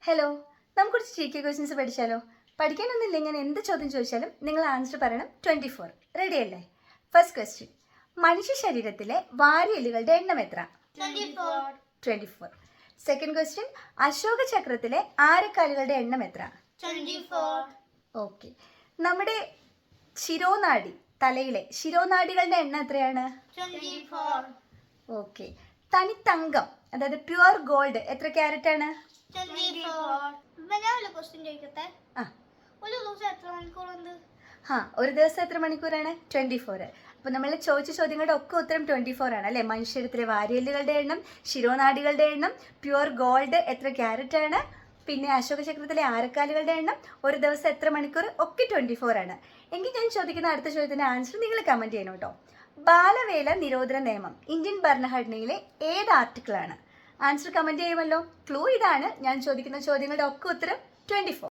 Hello, നമുക്ക് കുറച്ച് GK questions പഠിച്ചാലോ? പഠിക്കാനൊന്നുമില്ല, ഞാൻ എന്ത് ചോദ്യം ചോദിച്ചാലും നിങ്ങൾ ആൻസർ പറയണം. 24. റെഡി അല്ലേ? ഫസ്റ്റ് ക്വസ്റ്റ്യൻ, മനുഷ്യ ശരീരത്തിലെ വാരിയെല്ലുകളുടെ എണ്ണം എത്ര? 24. സെക്കൻഡ് ക്വസ്റ്റ്യൻ, അശോക ചക്രത്തിലെ ആരക്കാലുകളുടെ എണ്ണം എത്ര? 24. ഓക്കെ. നമ്മുടെ ശിരോനാഡി, തലയിലെ ശിരോനാഡികളുടെ എണ്ണം എത്രയാണ്? 24. ഓക്കെ. തനിത്തങ്കം, അതായത് പ്യുവർ ഗോൾഡ്, എത്ര ക്യാരറ്റ് ആണ്? 24. ഞാനൊരു ക്വസ്റ്റ്യൻ ചോദിക്കട്ടെ. ആ ഒരു ദിവസം എത്ര മണിക്കൂറുണ്ട്? ഒരു ദിവസം എത്ര മണിക്കൂറാണ്? 24. അപ്പോൾ നമ്മൾ ചോദിച്ച ചോദ്യങ്ങളുടെ ഒക്കെ ഉത്തരം 24 ആണ് അല്ലേ? മനുഷ്യരത്തിലെ വാരിയെല്ലുകളുടെ എണ്ണം, ശിരോനാഡികളുടെ എണ്ണം, പ്യുവർ ഗോൾഡ് എത്ര ക്യാരറ്റ് ആണ്, പിന്നെ അശോക ചക്രത്തിലെ ആരക്കാലുകളുടെ എണ്ണം, ഒരു ദിവസം എത്ര മണിക്കൂർ, ഒക്കെ 24 ആണ്. എങ്കിൽ ഞാൻ ചോദിക്കുന്ന അടുത്ത ചോദ്യത്തിൻ്റെ ആൻസർ നിങ്ങൾ കമൻറ്റ് ചെയ്യണം കേട്ടോ. ബാലവേല നിരോധന നിയമം ഇന്ത്യൻ ഭരണഘടനയിലെ ഏത് ആർട്ടിക്കിളാണ്? ആൻസർ കമൻറ്റ് ചെയ്യുമല്ലോ. ക്ലൂ ഇതാണ്, ഞാൻ ചോദിക്കുന്ന ചോദ്യങ്ങളുടെ ഒക്കെ ഉത്തരം 24.